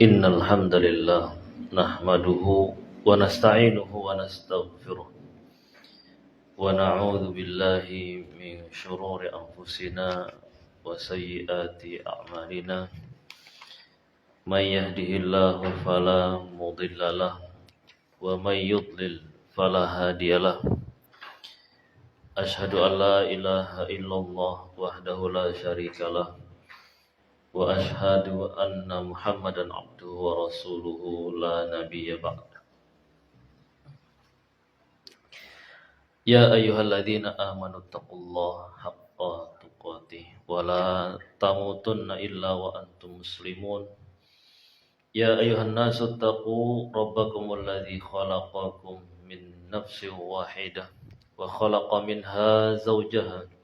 Innal hamdalillah nahmaduhu wa nasta'inuhu wa nastaghfiruh wa na'udzu billahi min shururi anfusina wa sayyiati a'malina may yahdihillahu fala mudhillalah wa may yudlil fala hadiyalah asyhadu an la ilaha illallah wahdahu la syarikalah wa ashhadu anna Muhammadan abduhu wa rasuluhu la nabiyya ba'd. Ya ayyuhalladzina amanu taqullaha haqqa tuqatih wa la tamutunna illa wa antum muslimun. Ya ayyuhan nasu taqu rabbakumul ladzi khalaqakum min nafsin wahidah wa khalaqa minha zawjaha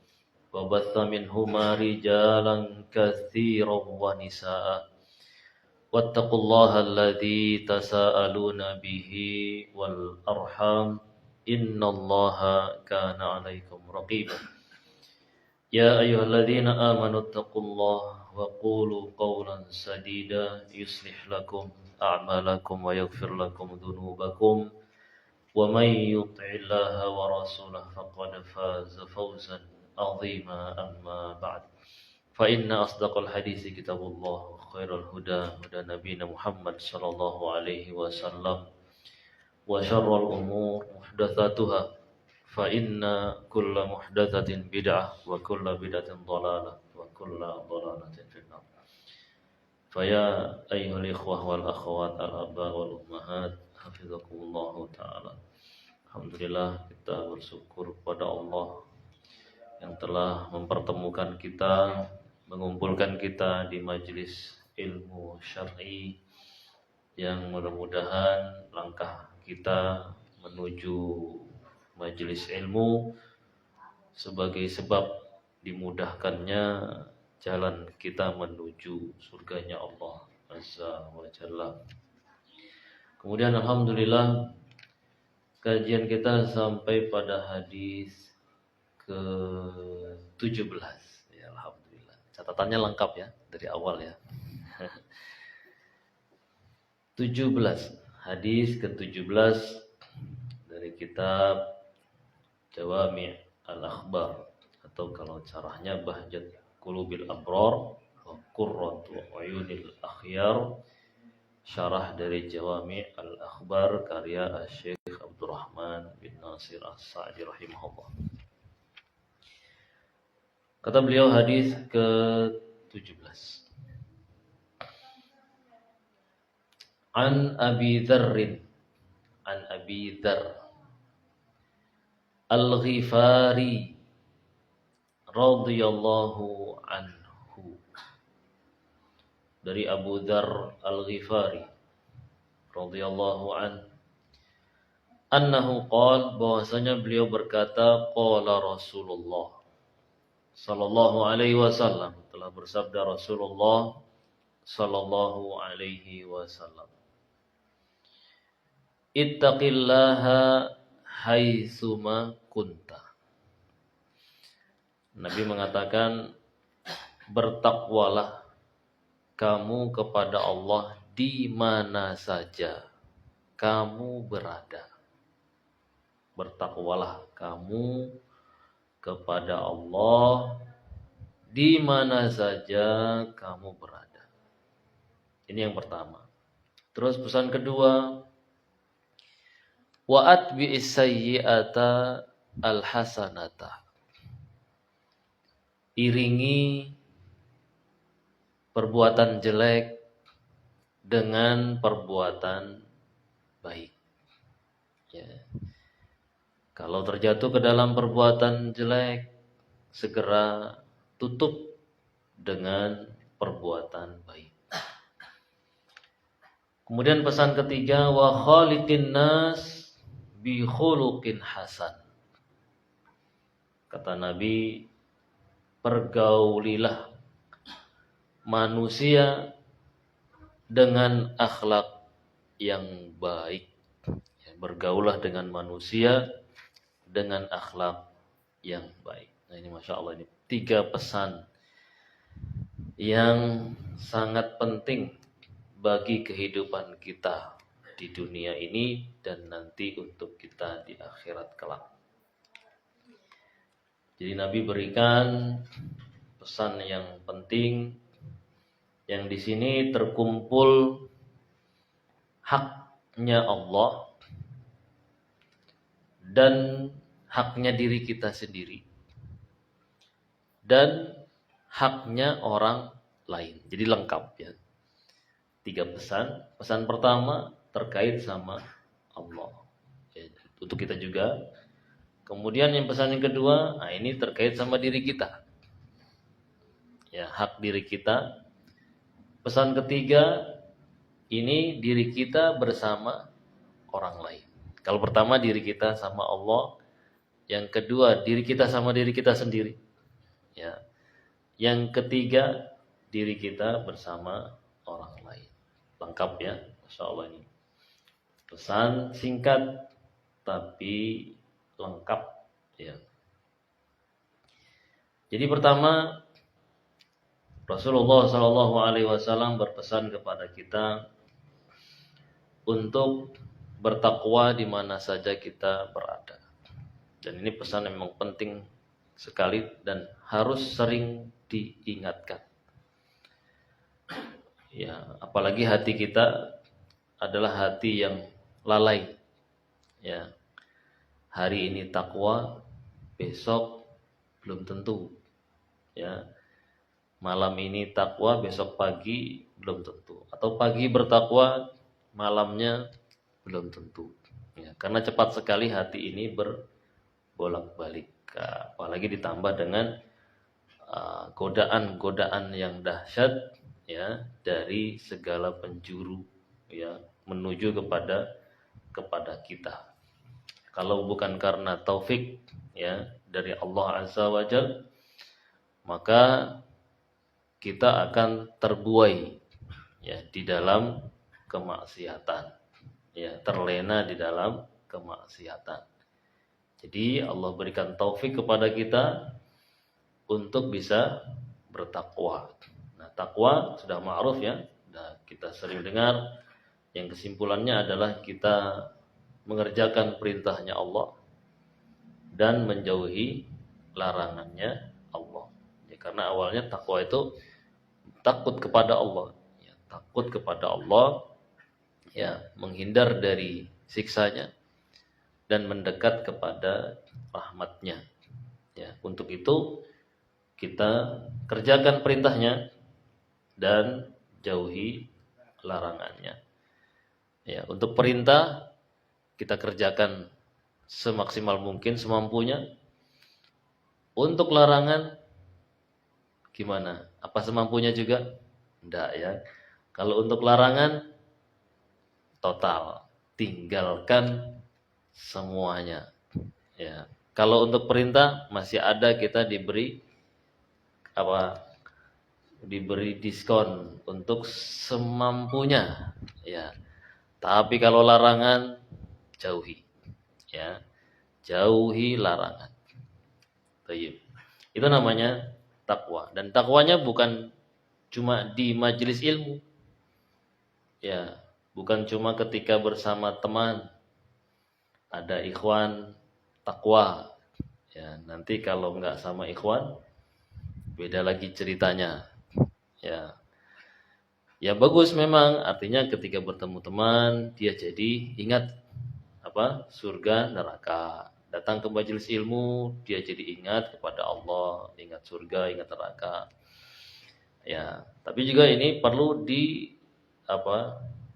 wa batha minhuma rijalan katsiran wa nisaa. Wattaqullaha alladzi tasaaluna bihi wal arham innallaha kana 'alaikum raqiba. Ya ayyuhalladzina amanu taqullaha wa qulu qawlan sadida yuslih lakum a'malakum wa yaghfir lakum dhunubakum wa may yuti'illaha wa rasulahu faqad faza fawzan 'azima amma ba'd. Fa inna asdaqal hadisi kitabullah wa khairal huda huda nabiyina Muhammad sallallahu alaihi wasallam wa syarrul umur muhdatsatuha fa inna kulla muhdatsatin bid'ah wa kulla bid'atin dhalalah wa kulla dhalalatin finnar. Fa ya ayyuhal ikhwah wal akhwat al aba wal ummahat hafizakumullah taala. Alhamdulillah, kita bersyukur kepada Allah yang telah mempertemukan kita, mengumpulkan kita di majelis ilmu syar'i yang mudah-mudahan langkah kita menuju majelis ilmu sebagai sebab dimudahkannya jalan kita menuju surganya Allah Azza wa Jalla. Kemudian alhamdulillah kajian kita sampai pada hadis ke-17 ya, alhamdulillah. Catatannya lengkap ya dari awal ya. 17, hadis ke-17 dari kitab Jawami' al-Akhbar, atau kalau caranya Bahjat Qulubil Abrar wa Qurratu Uyunil Akhyar, syarah dari Jawami' al-Akhbar karya Syekh Abdurrahman bin Nasir As-Sa'di rahimahullah. Kata beliau hadis ke-17. An Abi Dzarrin, an Abi Dzar Al-Ghifari radhiyallahu anhu, dari Abu Dzar Al-Ghifari radhiyallahu anhu, annahu qala, bahwasanya beliau berkata, qala Rasulullah sallallahu alaihi wasallam, telah bersabda Rasulullah sallallahu alaihi wasallam, ittaqillaha haitsuma kunta. Nabi mengatakan, bertakwalah kamu kepada Allah di mana saja kamu berada. Bertakwalah kamu kepada Allah di mana saja kamu berada. Ini yang pertama. Terus pesan kedua, wa atbi'is sayyi'ata al-hasanata. Iringi perbuatan jelek dengan perbuatan baik. Ya. Kalau terjatuh ke dalam perbuatan jelek, segera tutup dengan perbuatan baik. Kemudian pesan ketiga, wa khaliqin nas bi khuluqin hasan. Kata Nabi, pergaulilah manusia dengan akhlak yang baik. Bergaulah dengan manusia dengan akhlak yang baik. Nah ini Masya Allah, ini 3 pesan yang sangat penting bagi kehidupan kita di dunia ini dan nanti untuk kita di akhirat kelak. Jadi Nabi berikan pesan yang penting yang di sini terkumpul haknya Allah dan haknya diri kita sendiri dan haknya orang lain. Jadi lengkap ya. 3 pesan. Pesan pertama terkait sama Allah. Ya, untuk kita juga. Kemudian yang pesan yang kedua, nah ini terkait sama diri kita. Ya, hak diri kita. Pesan ketiga, ini diri kita bersama orang lain. Kalau pertama diri kita sama Allah, yang kedua diri kita sama diri kita sendiri. Ya. Yang ketiga diri kita bersama orang lain. Lengkap ya, Masya Allah ini. Pesan singkat tapi lengkap ya. Jadi pertama Rasulullah SAW berpesan kepada kita untuk bertakwa di mana saja kita berada. Dan ini pesan yang memang penting sekali dan harus sering diingatkan. Ya, apalagi hati kita adalah hati yang lalai. Ya. Hari ini takwa, besok belum tentu. Ya. Malam ini takwa, besok pagi belum tentu. Atau pagi bertakwa, malamnya belum tentu. Ya, karena cepat sekali hati ini berbolak-balik. Apalagi ditambah dengan godaan-godaan yang dahsyat ya dari segala penjuru ya menuju kepada kita. Kalau bukan karena taufik ya dari Allah Azza wa Jalla, maka kita akan terbuai ya di dalam kemaksiatan. Ya, terlena di dalam kemaksiatan. Jadi Allah berikan taufik kepada kita untuk bisa bertakwa. Nah, takwa sudah ma'ruf ya. Nah, kita sering dengar yang kesimpulannya adalah kita mengerjakan perintahnya Allah dan menjauhi larangannya Allah. Ya, karena awalnya takwa itu takut kepada Allah. Ya, takut kepada Allah, ya, menghindar dari siksanya dan mendekat kepada rahmatnya. Ya, untuk itu kita kerjakan perintahnya dan jauhi larangannya. Ya, untuk perintah kita kerjakan semaksimal mungkin semampunya. Untuk larangan gimana? Apa semampunya juga? Enggak ya. Kalau untuk larangan total, tinggalkan semuanya. Ya. Kalau untuk perintah masih ada kita diberi diskon untuk semampunya. Ya. Tapi kalau larangan jauhi. Ya. Jauhi larangan. Baik. Itu namanya takwa. Dan takwanya bukan cuma di majelis ilmu. Ya, bukan cuma ketika bersama teman. Ada ikhwan takwa. Ya, nanti kalau enggak sama ikhwan beda lagi ceritanya. Ya. Ya bagus memang, artinya ketika bertemu teman dia jadi ingat surga neraka. Datang ke majelis ilmu dia jadi ingat kepada Allah, ingat surga, ingat neraka. Ya, tapi juga ini perlu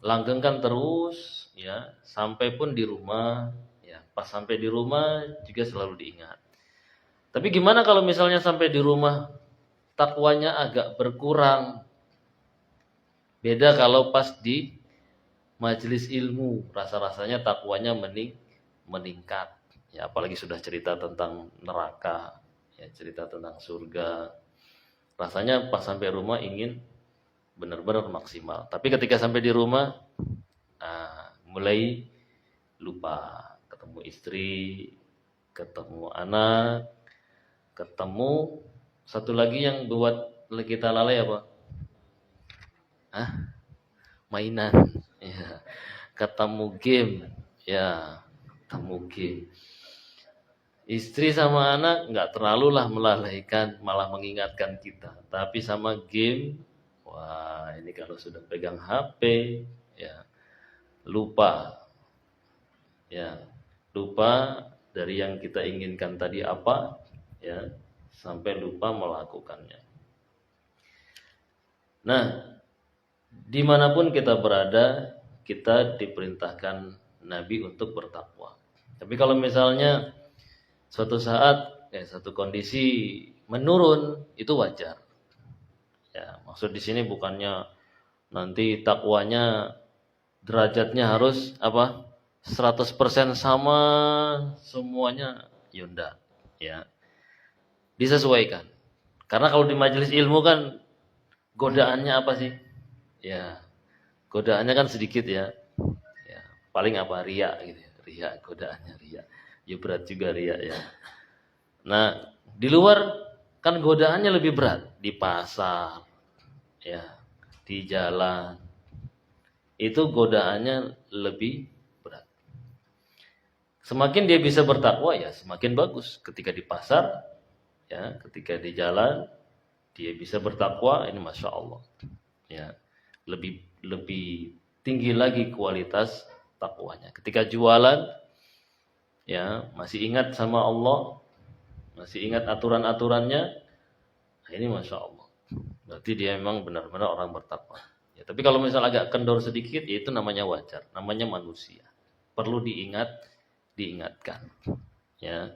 langgengkan terus ya, sampai pun di rumah ya. Pas sampai di rumah juga selalu diingat. Tapi gimana kalau misalnya sampai di rumah takwanya agak berkurang? Beda kalau pas di majelis ilmu, rasa-rasanya takwanya meningkat. Ya, apalagi sudah cerita tentang neraka, ya, cerita tentang surga. Rasanya pas sampai rumah ingin benar-benar maksimal. Tapi ketika sampai di rumah, mulai lupa. Ketemu istri, ketemu anak, ketemu satu lagi yang buat kita lalai apa? mainan, ya. Ketemu game, ya, ketemu game. Istri sama anak nggak terlalu lah melalaikan, malah mengingatkan kita. Tapi sama game, wah ini kalau sudah pegang HP, ya lupa, ya lupa dari yang kita inginkan tadi apa, ya sampai lupa melakukannya. Nah, dimanapun kita berada, kita diperintahkan Nabi untuk bertakwa. Tapi kalau misalnya suatu saat, satu kondisi menurun, itu wajar. Ya, maksud di sini bukannya nanti takwanya derajatnya harus apa? 100% sama semuanya, yunda, ya. Disesuaikan. Karena kalau di majelis ilmu kan godaannya apa sih? Ya, godaannya kan sedikit ya. Ya, paling apa ria gitu ya. Ria, godaannya ria. Ya berat juga ria ya. Nah, di luar kan godaannya lebih berat di pasar, ya, di jalan. Itu godaannya lebih berat. Semakin dia bisa bertakwa ya semakin bagus. Ketika di pasar, ya, ketika di jalan dia bisa bertakwa, ini masya Allah, ya, lebih tinggi lagi kualitas takwanya. Ketika jualan, ya, masih ingat sama Allah, masih ingat aturan-aturannya, nah ini masya Allah. Berarti dia memang benar-benar orang bertakwa. Ya, tapi kalau misal agak kendor sedikit, ya itu namanya wajar, namanya manusia. Perlu diingatkan, ya,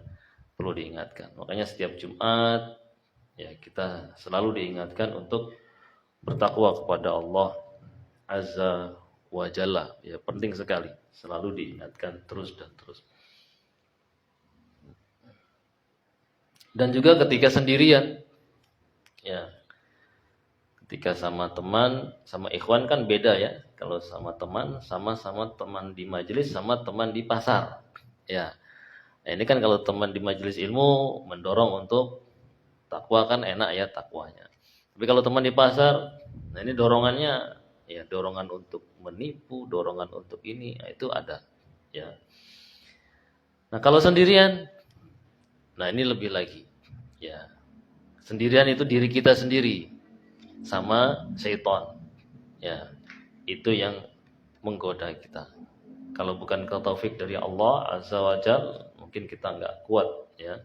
perlu diingatkan. Makanya setiap Jumat, ya kita selalu diingatkan untuk bertakwa kepada Allah Azza wa Jalla. Ya penting sekali, selalu diingatkan terus dan terus. Dan juga ketika sendirian, ya, ketika sama teman, sama ikhwan kan beda ya. Kalau sama teman, sama teman di majelis, sama teman di pasar. Ya, nah, ini kan kalau teman di majelis ilmu mendorong untuk takwa kan enak ya takwanya. Tapi kalau teman di pasar, nah ini dorongannya, ya dorongan untuk menipu, dorongan untuk ini, nah itu ada. Ya. Nah kalau sendirian, nah ini lebih lagi. Ya, sendirian itu diri kita sendiri sama syaitan. Ya, itu yang menggoda kita. Kalau bukan taufik dari Allah Azza wa Jalla, mungkin kita nggak kuat ya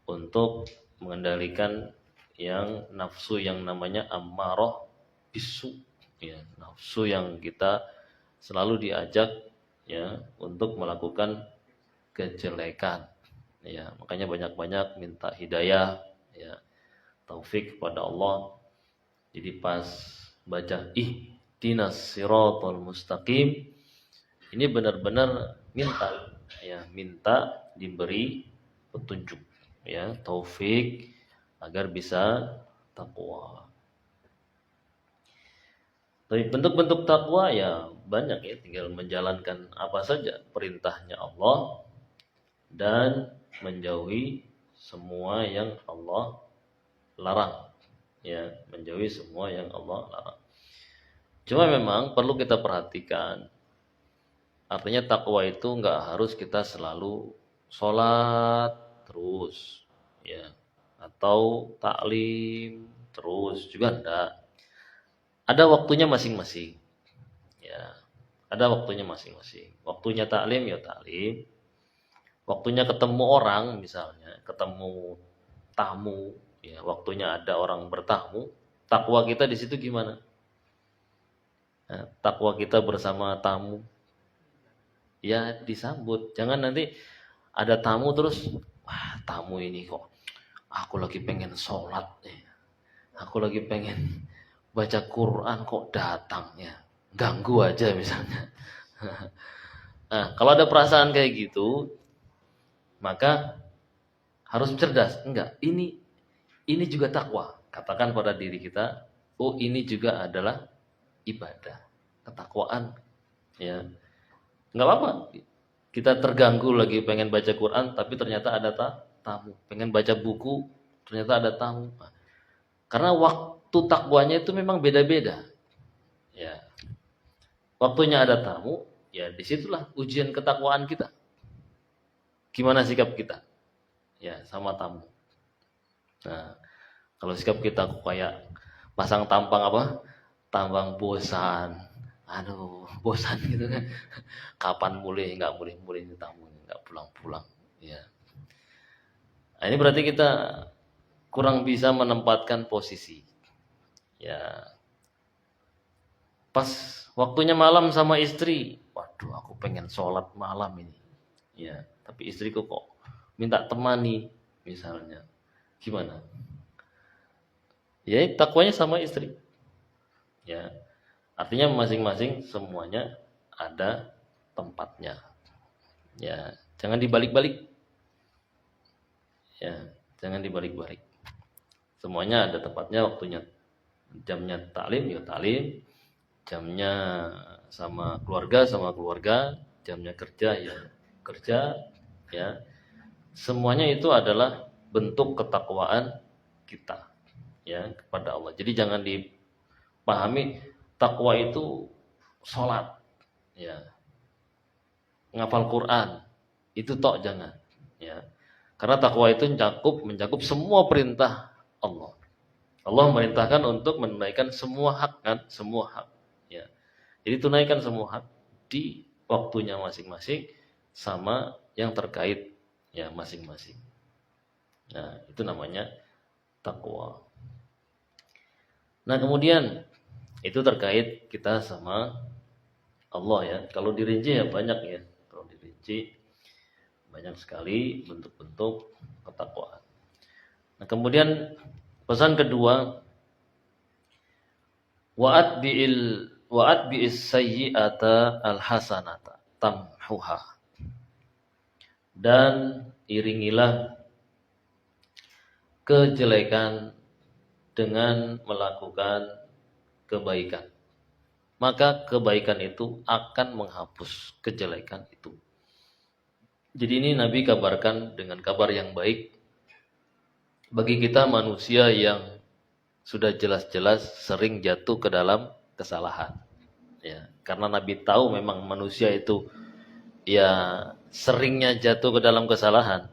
untuk mengendalikan yang nafsu yang namanya ammarah bisu, ya, nafsu yang kita selalu diajak ya untuk melakukan kejelekan. Ya, makanya banyak-banyak minta hidayah, ya, taufik kepada Allah. Jadi pas baca ihdinas siratal mustaqim, ini benar-benar minta, ya, minta diberi petunjuk, ya, taufik agar bisa takwa. Tapi bentuk-bentuk takwa ya banyak ya, tinggal menjalankan apa saja perintahnya Allah dan menjauhi semua yang Allah larang, ya, menjauhi semua yang Allah larang. Cuma memang perlu kita perhatikan, artinya takwa itu nggak harus kita selalu sholat terus, ya, atau taklim terus juga enggak. Ada waktunya masing-masing, ya, ada waktunya masing-masing. Waktunya taklim ya taklim, waktunya ketemu orang misalnya, ketemu tamu, ya, waktunya ada orang bertamu, takwa kita di situ gimana? Nah, takwa kita bersama tamu, ya disambut. Jangan nanti ada tamu terus, wah tamu ini kok, aku lagi pengen sholat nih, aku lagi pengen baca Quran kok datang ya, ganggu aja misalnya. Nah, kalau ada perasaan kayak gitu, maka harus cerdas. Enggak, ini juga takwa. Katakan pada diri kita, oh ini juga adalah ibadah, ketakwaan, ya. Enggak apa-apa. Kita terganggu lagi pengen baca Quran, tapi ternyata ada tamu. Pengen baca buku, ternyata ada tamu. Karena waktu takwanya itu memang beda-beda. Ya. waktunya ada tamu, ya disitulah ujian ketakwaan kita. Gimana sikap kita? Ya sama tamu. Nah, kalau sikap kita kayak pasang tampang apa? Tampang bosan. Aduh, bosan gitu kan. Kapan mulai? Nggak mulai tamu, nggak pulang-pulang. Ya. Nah, ini berarti kita kurang bisa menempatkan posisi. Ya, pas waktunya malam sama istri, waduh aku pengen sholat malam ini. Ya, tapi istriku kok minta temani misalnya. Gimana? Ya, takwanya sama istri. Ya, artinya masing-masing semuanya ada tempatnya. Ya, jangan dibalik-balik. Ya, jangan dibalik-balik. Semuanya ada tempatnya, waktunya. Jamnya taklim ya taklim, jamnya sama keluarga, jamnya kerja ya kerja, ya. Semuanya itu adalah bentuk ketakwaan kita, ya, kepada Allah. Jadi jangan dipahami takwa itu sholat, ya, ngapal Quran, itu tok jangan, ya. Karena takwa itu mencakup semua perintah Allah. Allah memerintahkan untuk menunaikan semua hak kan, semua hak. Ya. Jadi tunaikan semua hak di waktunya masing-masing sama yang terkait ya masing-masing. Nah, itu namanya takwa. Nah, kemudian itu terkait kita sama Allah ya. Kalau dirinci ya banyak ya. Kalau dirinci banyak sekali bentuk-bentuk ketakwaan. Nah, kemudian pesan kedua, wa'at bi'is sayyi'ata al-hasanata tamhuha. Dan iringilah kejelekan dengan melakukan kebaikan. Maka kebaikan itu akan menghapus kejelekan itu. Jadi ini Nabi kabarkan dengan kabar yang baik bagi kita manusia yang sudah jelas-jelas sering jatuh ke dalam kesalahan. Ya, karena Nabi tahu memang manusia itu ya seringnya jatuh ke dalam kesalahan.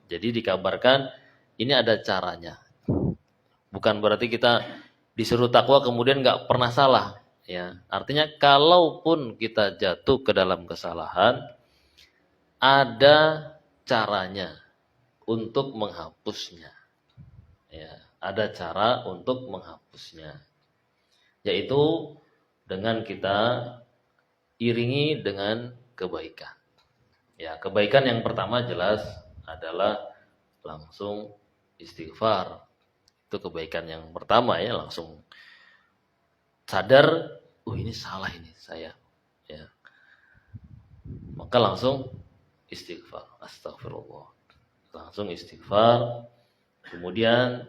Jadi dikabarkan ini ada caranya. Bukan berarti kita disuruh takwa kemudian nggak pernah salah. Ya, artinya kalaupun kita jatuh ke dalam kesalahan, ada caranya untuk menghapusnya. Ya, ada cara untuk menghapusnya. Yaitu dengan kita iringi dengan kebaikan. Ya, kebaikan yang pertama jelas adalah langsung istighfar. Itu kebaikan yang pertama ya, langsung sadar, ini salah ini saya. Ya. Maka langsung istighfar, astagfirullah. Langsung istighfar, kemudian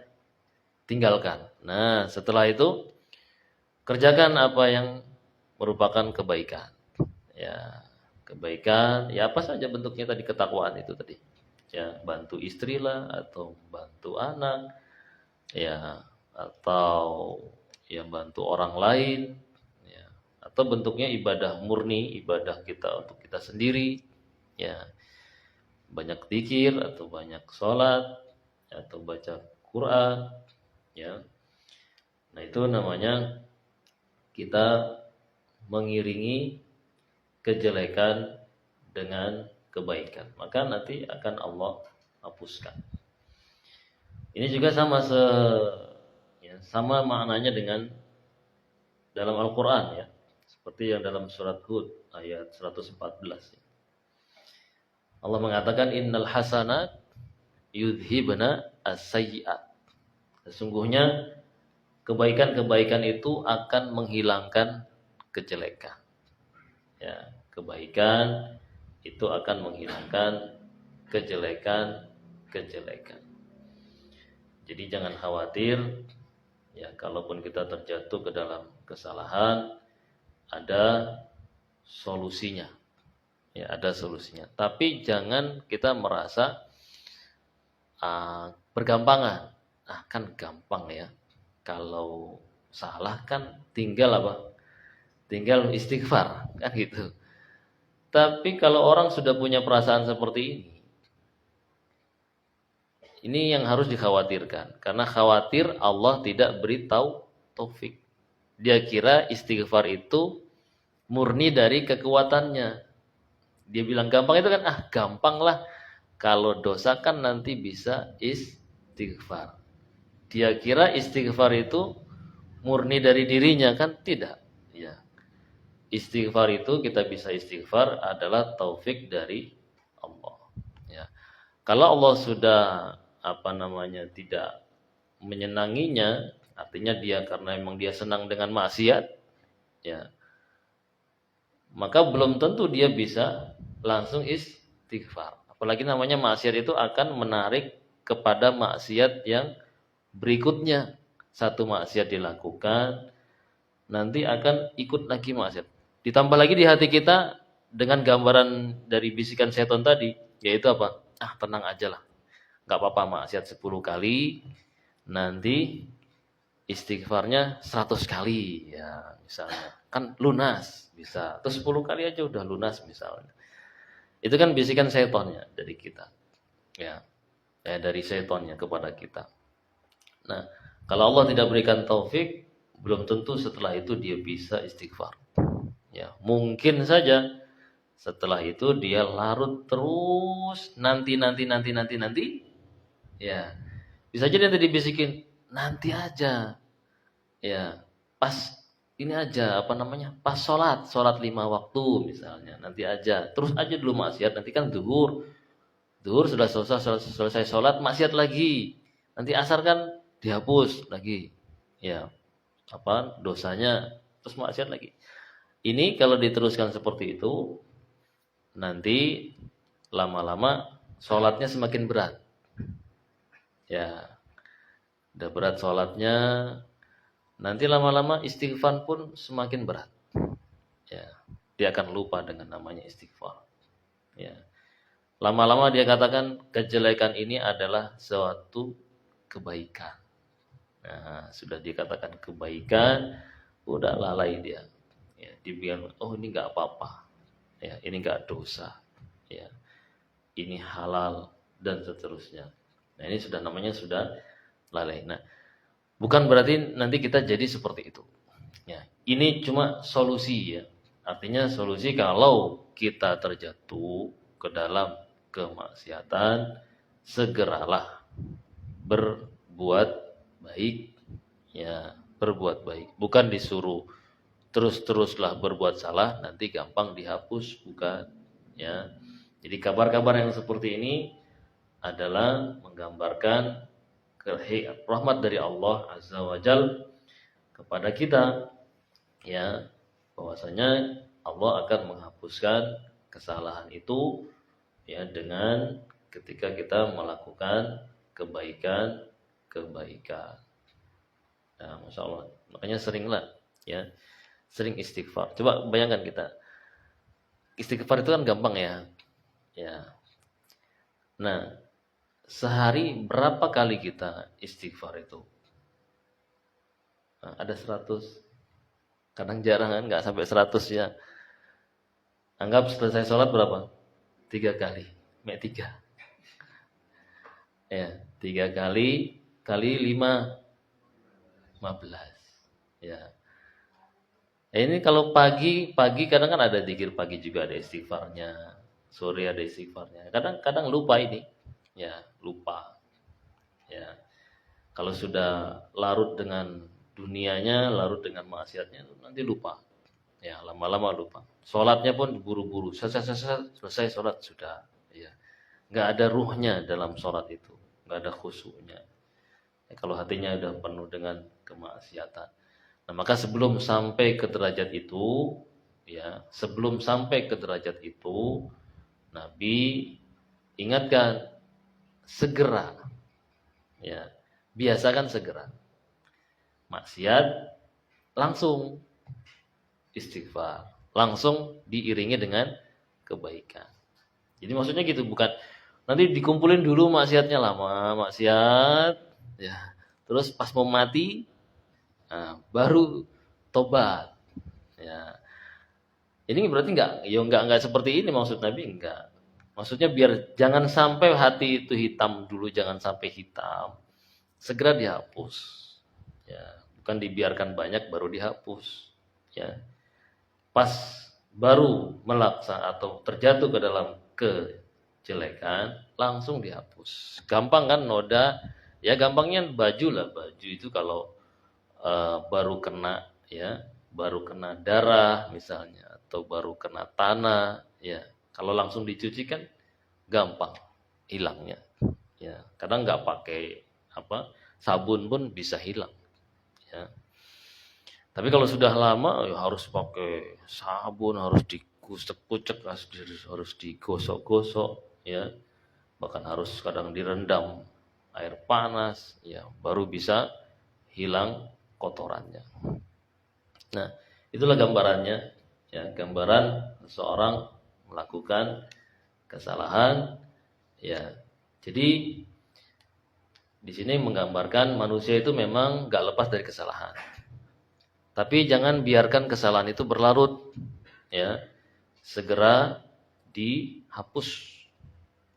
tinggalkan. Nah, setelah itu kerjakan apa yang merupakan kebaikan. Ya, kebaikan, ya apa saja bentuknya tadi, ketakwaan itu tadi. Ya, bantu istri lah atau bantu anak, ya, atau ya bantu orang lain, ya, atau bentuknya ibadah murni, ibadah kita untuk kita sendiri, ya, banyak zikir atau banyak sholat atau baca Quran, ya. Nah, itu namanya kita mengiringi kejelekan dengan kebaikan, maka nanti akan Allah hapuskan. Ini juga sama maknanya dengan dalam Al-Quran ya, seperti yang dalam surat Hud ayat 114. Allah mengatakan innal hasanat yudhibna as-sayyi'at. Sesungguhnya kebaikan-kebaikan itu akan menghilangkan kejelekan. Ya, kebaikan itu akan menghilangkan kejelekan. Jadi jangan khawatir ya, kalaupun kita terjatuh ke dalam kesalahan, ada solusinya. Ya, ada solusinya. Tapi jangan kita merasa bergampangan. Kan gampang ya. Kalau salah kan tinggal apa? tinggal istighfar, kan gitu. Tapi kalau orang sudah punya perasaan seperti ini yang harus dikhawatirkan. Karena khawatir Allah tidak beri taufik. Dia kira istighfar itu murni dari kekuatannya. Dia bilang gampang itu kan, gampang lah. Kalau dosa kan nanti bisa istighfar. Dia kira istighfar itu murni dari dirinya, kan tidak. Ya. Istighfar itu kita bisa istighfar adalah taufik dari Allah. Ya. Kalau Allah sudah tidak menyenanginya, artinya dia karena memang dia senang dengan maksiat, ya, maka belum tentu dia bisa langsung istighfar. Apalagi namanya maksiat itu akan menarik kepada maksiat yang berikutnya. Satu maksiat dilakukan, nanti akan ikut lagi maksiat. Ditambah lagi di hati kita dengan gambaran dari bisikan setan tadi, yaitu apa? Tenang aja lah. Gak apa-apa maksiat 10 kali, nanti istighfarnya 100 kali, ya misalnya. Kan lunas, bisa. Atau 10 kali aja udah lunas misalnya. Itu kan bisikan setannya dari kita. Ya, dari setannya kepada kita. Nah, kalau Allah tidak berikan taufik, belum tentu setelah itu dia bisa istighfar. Ya, mungkin saja setelah itu dia larut terus nanti. Ya, bisa jadi nanti dibisikin nanti aja. Ya, pas ini aja pas sholat 5 waktu misalnya, nanti aja. Terus aja dulu maksiat, nanti kan zuhur sudah selesai sholat maksiat lagi. Nanti asar kan dihapus lagi. Ya, dosanya terus maksiat lagi. Ini kalau diteruskan seperti itu, nanti lama-lama sholatnya semakin berat. Ya, udah berat sholatnya, nanti lama-lama istighfar pun semakin berat. Ya, dia akan lupa dengan namanya istighfar. Ya, lama-lama dia katakan kejelekan ini adalah suatu kebaikan. Nah, sudah dikatakan kebaikan, udah lalai dia. Ya, dibilang, ini nggak apa-apa. Ya, ini nggak dosa. Ya, ini halal dan seterusnya. Nah, ini namanya sudah lalai. Nah, bukan berarti nanti kita jadi seperti itu. Ya, ini cuma solusi ya. Artinya solusi kalau kita terjatuh ke dalam kemaksiatan, segeralah berbuat baik. Ya, berbuat baik. Bukan disuruh terus-teruslah berbuat salah, nanti gampang dihapus, bukan. Ya. Jadi kabar-kabar yang seperti ini adalah menggambarkan rahmat dari Allah Azza wa Jal kepada kita, ya, bahwasanya Allah akan menghapuskan kesalahan itu, ya, dengan ketika kita melakukan kebaikan. Nah, Masya Allah, makanya seringlah, ya, sering istighfar. Coba bayangkan kita, istighfar itu kan gampang ya, ya. Nah, sehari berapa kali kita istighfar itu? Nah, ada 100. Kadang jarang kan, nggak sampai 100 ya. Anggap selesai sholat berapa? 3 kali. 3. Ya, 3 kali 5, 15. Ya. Ini kalau pagi kadang kan ada zikir pagi juga, ada istighfarnya. Sore ada istighfarnya. Kadang lupa ini. Ya, lupa. Ya. Kalau sudah larut dengan dunianya, larut dengan maksiatnya, nanti lupa. Ya, lama-lama lupa. Sholatnya pun buru-buru. Selesai sholat sudah. Ya. Nggak ada ruhnya dalam sholat itu. Nggak ada khusyuknya. Ya, kalau hatinya udah penuh dengan kemaksiatan. Nah, maka sebelum sampai ke derajat itu, Nabi ingatkan, segera, ya, biasakan segera. Maksiat langsung istighfar, langsung diiringi dengan kebaikan. Jadi maksudnya gitu, bukan nanti dikumpulin dulu maksiatnya, lama maksiat, ya, terus pas mau mati, baru tobat, ya. Ini berarti enggak seperti ini maksud Nabi, enggak. Maksudnya biar jangan sampai hati itu hitam dulu, jangan sampai hitam. Segera dihapus. Ya, bukan dibiarkan banyak baru dihapus. Ya. Pas baru melaksa atau terjatuh ke dalam kejelekan, langsung dihapus. Gampang kan noda? Ya gampangnya baju lah, baju itu kalau baru kena ya, baru kena darah misalnya atau baru kena tanah ya, kalau langsung dicuci kan gampang hilangnya ya, kadang nggak pakai sabun pun bisa hilang ya. Tapi kalau sudah lama ya harus pakai sabun, harus dikucek-kucek, harus digosok-gosok ya, bahkan harus kadang direndam air panas ya, baru bisa hilang kotorannya. Nah, itulah gambarannya ya, gambaran seseorang melakukan kesalahan ya. Jadi di sini menggambarkan manusia itu memang gak lepas dari kesalahan. Tapi jangan biarkan kesalahan itu berlarut ya. Segera dihapus.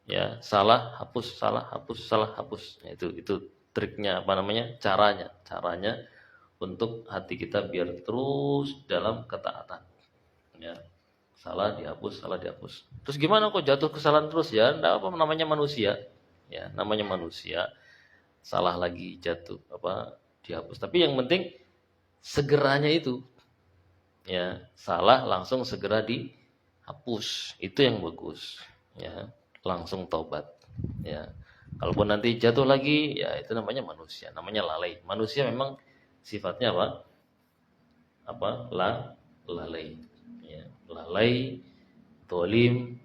Ya, salah hapus, salah hapus, salah hapus. Nah, itu triknya caranya untuk hati kita biar terus dalam ketaatan. Ya. Salah dihapus, salah dihapus. Terus gimana kok jatuh kesalahan terus ya? Enggak apa, namanya manusia. Ya, namanya manusia. Salah lagi jatuh dihapus. Tapi yang penting segeranya itu. Ya, salah langsung segera dihapus. Itu yang bagus. Ya, langsung taubat. Ya. Kalaupun nanti jatuh lagi, ya itu namanya manusia, namanya lalai. Manusia memang sifatnya lalai. Ya, lalai, tolim,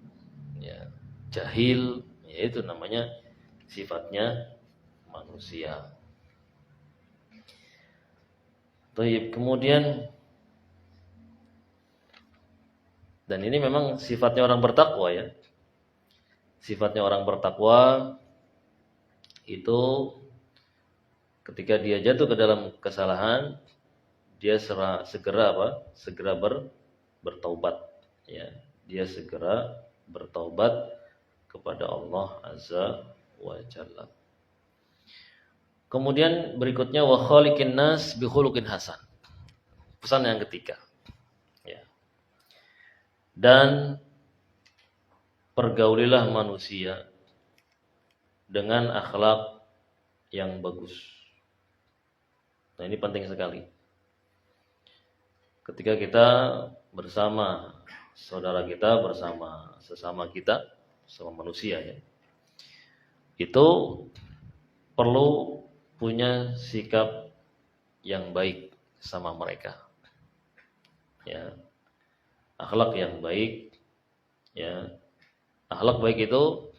ya, jahil, ya itu namanya sifatnya manusia. Kemudian, dan ini memang sifatnya orang bertakwa ya. Sifatnya orang bertakwa itu ketika dia jatuh ke dalam kesalahan, dia segera bertaubat ya. Dia segera bertaubat kepada Allah Azza wa Jalla. Kemudian berikutnya wa khaliqin nas bi khuluqin hasan. Pesan yang ketiga. Ya. Dan pergaulilah manusia dengan akhlak yang bagus. Nah, ini penting sekali. Ketika kita bersama saudara kita, bersama sesama kita, sama manusia ya, itu perlu punya sikap yang baik sama mereka. Ya. Akhlak yang baik ya. Akhlak baik itu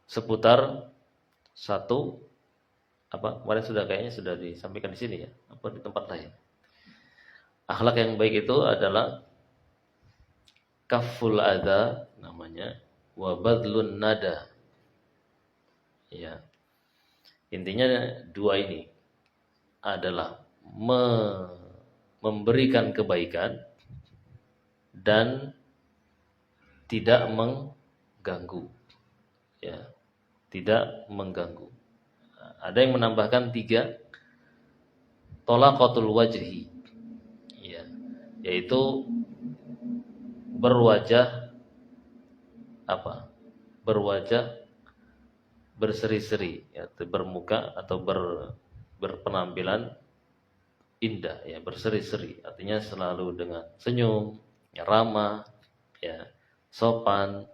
seputar satu kemarin kayaknya sudah disampaikan di sini ya, di tempat lain. Akhlak yang baik itu adalah kaful adza namanya, wa badlun nada. Ya. Intinya dua ini adalah memberikan kebaikan dan tidak mengganggu. Ya, tidak mengganggu. Ada yang menambahkan 3, tolaqatul wajhi. Ya, yaitu berwajah berwajah berseri-seri, ya, bermuka atau berpenampilan indah, ya, berseri-seri. Artinya selalu dengan senyum, ya, ramah, ya, sopan.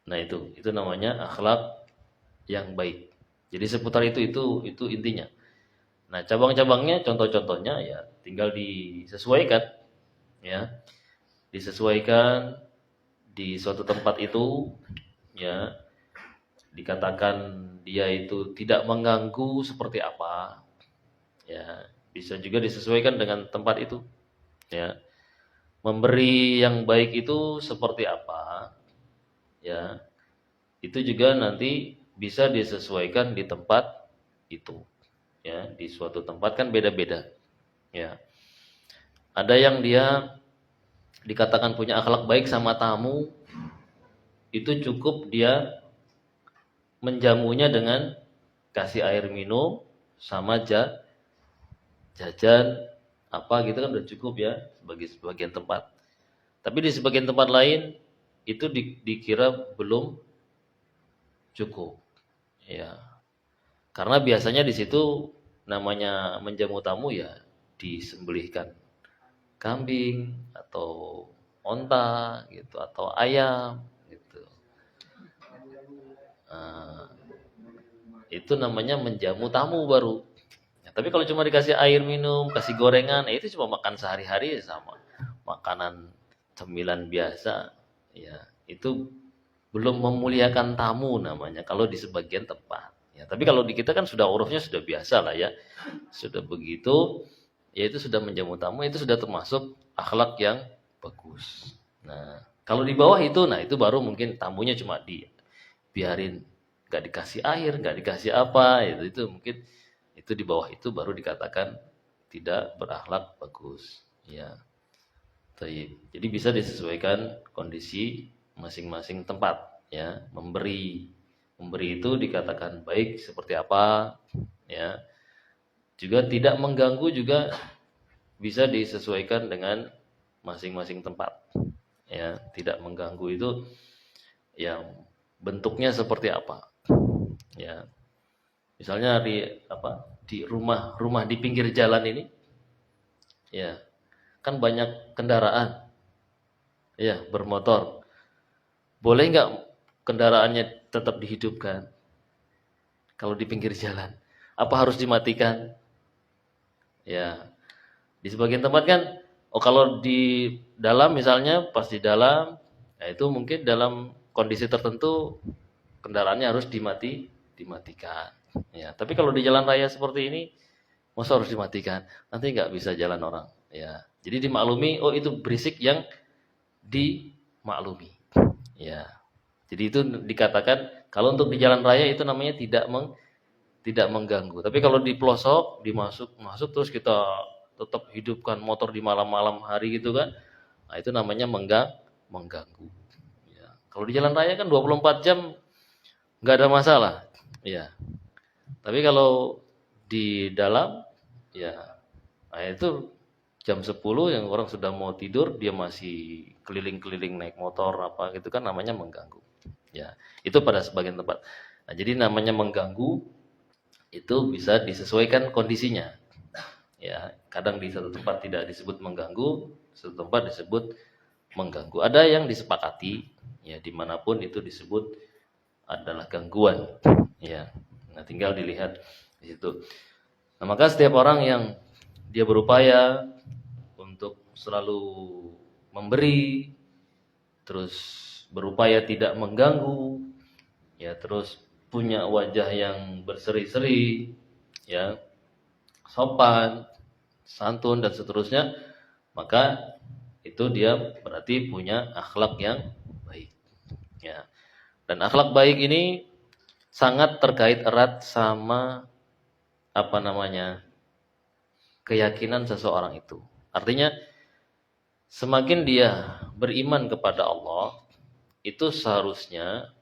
Nah, itu namanya akhlak yang baik. Jadi seputar itu intinya. Nah, cabang-cabangnya, contoh-contohnya ya tinggal disesuaikan, ya. Disesuaikan di suatu tempat itu, ya. Dikatakan dia itu tidak mengganggu seperti apa, ya. Bisa juga disesuaikan dengan tempat itu, ya. Memberi yang baik itu seperti apa, ya. Itu juga nanti bisa disesuaikan di tempat itu, ya. Di suatu tempat kan beda-beda, ya. Ada yang dia dikatakan punya akhlak baik sama tamu, itu cukup dia menjamunya dengan kasih air minum sama jajan apa gitu kan udah cukup ya sebagai sebagian tempat. Tapi di sebagian tempat lain itu dikira belum cukup. Ya. Karena biasanya di situ namanya menjamu tamu ya disembelihkan kambing atau onta gitu atau ayam gitu. Nah, itu namanya menjamu tamu baru. Ya, tapi kalau cuma dikasih air minum, kasih gorengan, itu cuma makan sehari-hari sama makanan cemilan biasa. Ya, itu belum memuliakan tamu namanya kalau di sebagian tempat. Ya, tapi kalau di kita kan sudah urufnya sudah biasa lah ya. Sudah begitu, ya itu sudah menjamu tamu, itu sudah termasuk akhlak yang bagus. Nah, kalau di bawah itu, nah itu baru mungkin tamunya cuma dibiarin, nggak dikasih air, nggak dikasih apa, itu mungkin itu di bawah itu baru dikatakan tidak berakhlak bagus. Ya, baik. Jadi bisa disesuaikan kondisi masing-masing tempat. Ya, memberi itu dikatakan baik seperti apa, ya. Juga tidak mengganggu juga bisa disesuaikan dengan masing-masing tempat. Ya, tidak mengganggu itu yang bentuknya seperti apa. Ya. Misalnya di rumah di pinggir jalan ini, ya, kan banyak kendaraan, ya, bermotor. Boleh nggak kendaraannya tetap dihidupkan kalau di pinggir jalan? Apa harus dimatikan? Ya, di sebagian tempat kan, oh kalau di dalam misalnya pas di dalam, ya itu mungkin dalam kondisi tertentu kendaraannya harus dimatikan. Ya, tapi kalau di jalan raya seperti ini, masa harus dimatikan? Nanti nggak bisa jalan orang. Ya, jadi dimaklumi, oh itu berisik yang dimaklumi. Ya, jadi itu dikatakan kalau untuk di jalan raya itu namanya tidak mengganggu. Tapi kalau di pelosok masuk terus kita tetap hidupkan motor di malam-malam hari gitu kan, nah itu namanya mengganggu. Ya. Kalau di jalan raya kan 24 jam nggak ada masalah. Ya. Tapi kalau di dalam, ya, nah itu jam 10 yang orang sudah mau tidur dia masih keliling-keliling naik motor apa gitu kan namanya mengganggu. Ya, itu pada sebagian tempat. Nah, jadi namanya mengganggu itu bisa disesuaikan kondisinya. Ya, kadang di satu tempat tidak disebut mengganggu, satu tempat disebut mengganggu. Ada yang disepakati, ya dimanapun itu disebut adalah gangguan. Ya, nah tinggal dilihat di situ. Nah, maka setiap orang yang dia berupaya untuk selalu memberi, terus berupaya tidak mengganggu, ya terus punya wajah yang berseri-seri, ya sopan, santun dan seterusnya, maka itu dia berarti punya akhlak yang baik. Ya. Dan akhlak baik ini sangat terkait erat sama apa namanya? Keyakinan seseorang itu. Artinya semakin dia beriman kepada Allah, itu seharusnya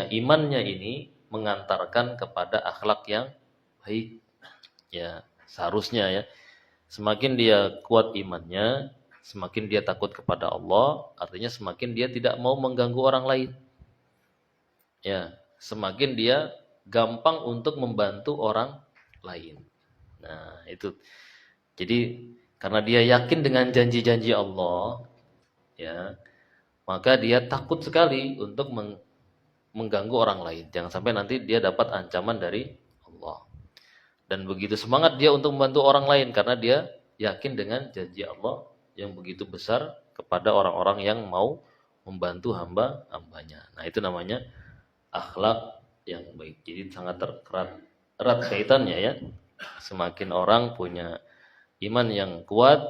imannya ini mengantarkan kepada akhlak yang baik. Ya, seharusnya ya. Semakin dia kuat imannya, semakin dia takut kepada Allah, artinya semakin dia tidak mau mengganggu orang lain. Ya, semakin dia gampang untuk membantu orang lain. Nah, itu. Jadi karena dia yakin dengan janji-janji Allah, ya, maka dia takut sekali untuk mengganggu orang lain. Jangan sampai nanti dia dapat ancaman dari Allah. Dan begitu semangat dia untuk membantu orang lain karena dia yakin dengan janji Allah yang begitu besar kepada orang-orang yang mau membantu hamba-hambanya. Nah, itu namanya akhlak yang baik. Jadi sangat erat kaitannya ya. Semakin orang punya iman yang kuat,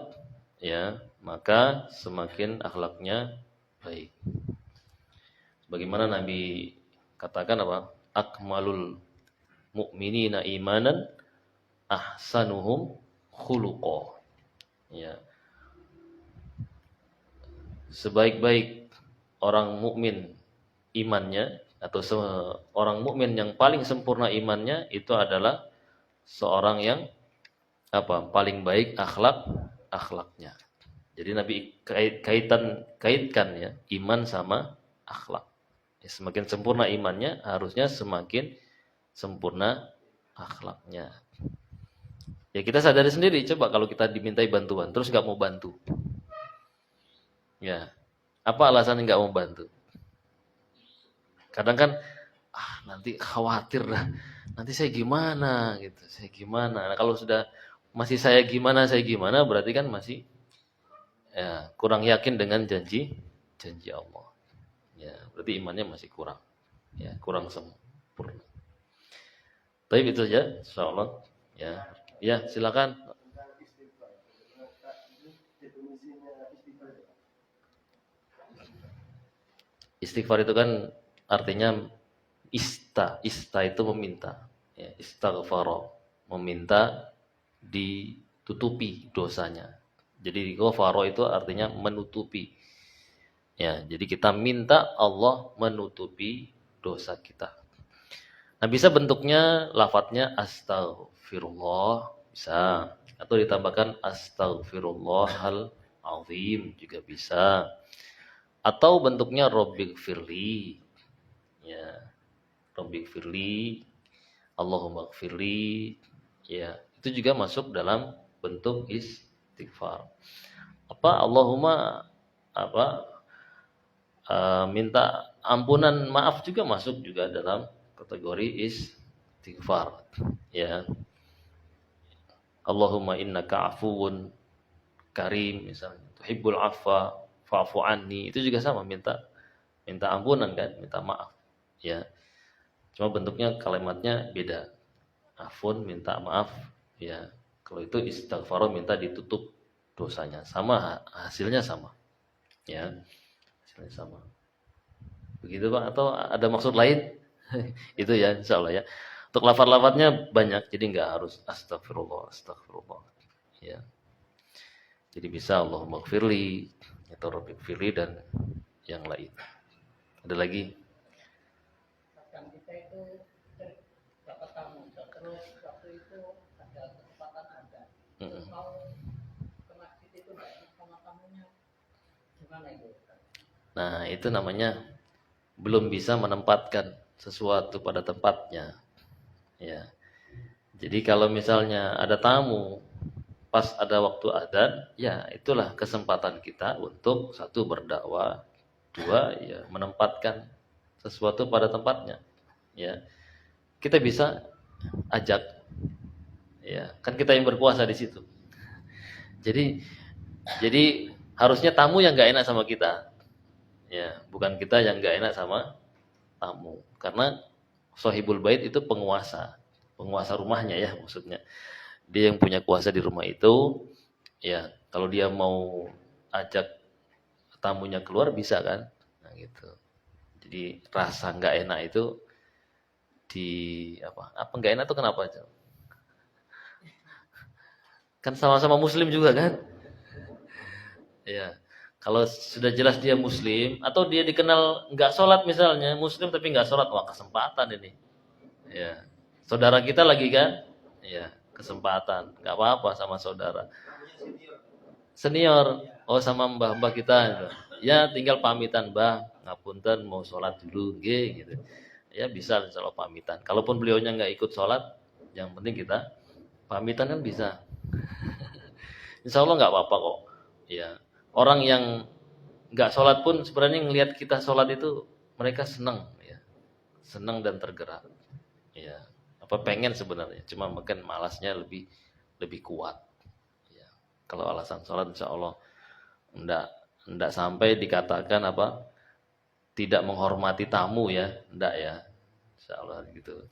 ya, maka semakin akhlaknya baik. Bagaimana Nabi katakan apa? Akmalul mu'minina imanan ahsanuhum khuluqa. Ya. sebaik-baik orang mukmin imannya atau seorang mukmin yang paling sempurna imannya itu adalah seorang yang apa? Paling baik akhlaknya. Jadi Nabi kaitkan ya iman sama akhlak. Ya, semakin sempurna imannya harusnya semakin sempurna akhlaknya. Ya kita sadari sendiri, coba kalau kita dimintai bantuan terus nggak mau bantu, ya apa alasannya nggak mau bantu? Kadang kan nanti khawatir dah, nanti saya gimana gitu, saya gimana. Nah, kalau sudah masih saya gimana berarti kan masih ya kurang yakin dengan janji Allah. Ya berarti imannya masih kurang, ya kurang sempurna. Tapi itu saja, insyaallah. Ya, ya silakan. Istighfar itu kan artinya ista itu meminta. Ya, istaghfara, meminta ditutupi dosanya. Jadi ghafara itu artinya menutupi. Ya, jadi kita minta Allah menutupi dosa kita. Nah, bisa bentuknya lafadznya astaghfirullah, bisa. Atau ditambahkan astaghfirullahal azim juga bisa. Atau bentuknya Rabbighfirli. Ya, Rabbighfirli, Allahumma gfirli. Ya, itu juga masuk dalam bentuk istighfar. Apa Allahumma apa minta ampunan maaf juga masuk juga dalam kategori istighfar. Ya. Allahumma innaka afuwun karim misalnya. Tuhibbul afwa fa'fu anni. Itu juga sama minta ampunan kan, minta maaf. Ya. Cuma bentuknya kalimatnya beda. Afun minta maaf, ya. Kalau itu istighfar minta ditutup dosanya. Sama hasilnya sama. Ya. Hasilnya sama. Begitu Pak atau ada maksud lain? Itu ya insyaallah ya. Untuk lafaz-lafaznya banyak jadi enggak harus astagfirullah. Ya. Jadi bisa Allahumma gfirli atau Rabbighfirli dan yang lain. Ada lagi? Kita itu dapat tamu terus waktu itu ada kesempatan ada terus mau ke masjid itu nggak enak sama tamunya gimana itu? Nah itu namanya belum bisa menempatkan sesuatu pada tempatnya ya. Jadi kalau misalnya ada tamu pas ada waktu adzan, ya itulah kesempatan kita untuk satu berdakwah, dua ya menempatkan sesuatu pada tempatnya ya. Kita bisa ajak ya, kan kita yang berpuasa di situ. Jadi harusnya tamu yang nggak enak sama kita. Ya, bukan kita yang nggak enak sama tamu. Karena sahibul bait itu penguasa rumahnya ya maksudnya. Dia yang punya kuasa di rumah itu. Ya, kalau dia mau ajak tamunya keluar bisa kan? Nah, gitu. Jadi rasa nggak enak itu di apa? Apa nggak enak itu kenapa? Kan sama-sama muslim juga kan? Ya. Kalau sudah jelas dia muslim atau dia dikenal nggak sholat misalnya, muslim tapi nggak sholat, wah kesempatan ini. Ya. Saudara kita lagi kan? Ya, kesempatan. Nggak apa-apa sama saudara. Senior. Oh sama mbah-mbah kita. Ya tinggal pamitan mbah, ngapunten mau sholat dulu, gitu. Ya bisa insya Allah pamitan. Kalaupun beliaunya nggak ikut sholat, yang penting kita pamitan kan bisa. Insya Allah nggak apa-apa kok. Ya. Orang yang nggak sholat pun sebenarnya ngelihat kita sholat itu mereka senang, ya, senang dan tergerak, ya. Apa pengen sebenarnya, cuma mungkin malasnya lebih kuat. Ya. Kalau alasan sholat, insya Allah ndak sampai dikatakan apa tidak menghormati tamu ya, ndak ya, insya Allah gitu.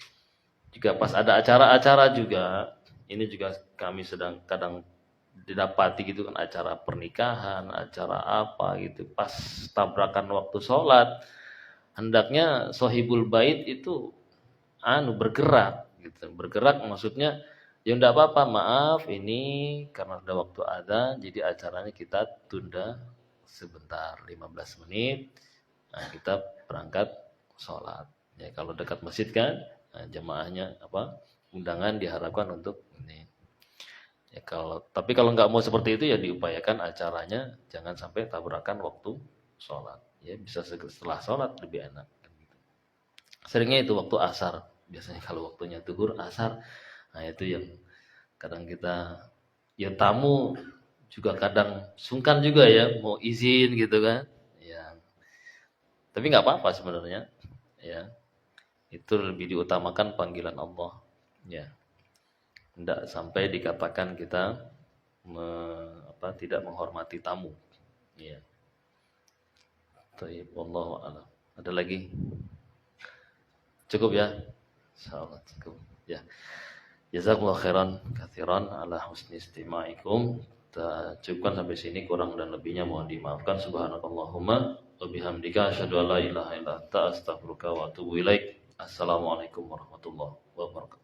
Juga pas ada acara-acara juga, ini juga kami sedang kadang didapati gitu kan acara pernikahan, acara apa gitu. Pas tabrakan waktu sholat, hendaknya sohibul bait itu bergerak gitu. Bergerak maksudnya ya enggak apa-apa, maaf ini karena udah waktu adzan jadi acaranya kita tunda sebentar 15 menit. Nah, kita berangkat sholat. Ya, kalau dekat masjid kan, nah, jamaahnya undangan diharapkan untuk ini. Ya, tapi kalau nggak mau seperti itu ya diupayakan acaranya jangan sampai tabrakan waktu sholat. Ya, bisa setelah sholat lebih enak. Seringnya itu waktu asar. Biasanya kalau waktunya zuhur, asar. Nah, itu yang kadang kita, ya tamu juga kadang sungkan juga ya mau izin gitu kan. Ya, tapi nggak apa-apa sebenarnya. Ya, itu lebih diutamakan panggilan Allah. Ya, tidak sampai dikatakan kita tidak menghormati tamu. Ya. Baik, wallahu a'lam. Ada lagi? Cukup ya? Insyaallah cukup. Ya. Jazakumullah khairan katsiran ala husni istima'ikum. Kita cukupkan sampai sini, kurang dan lebihnya mohon dimaafkan. Subhanakallahumma wa bihamdika asyhadu an la ilaha illa anta astaghfiruka wa atubu ilaik. Assalamualaikum warahmatullahi wabarakatuh.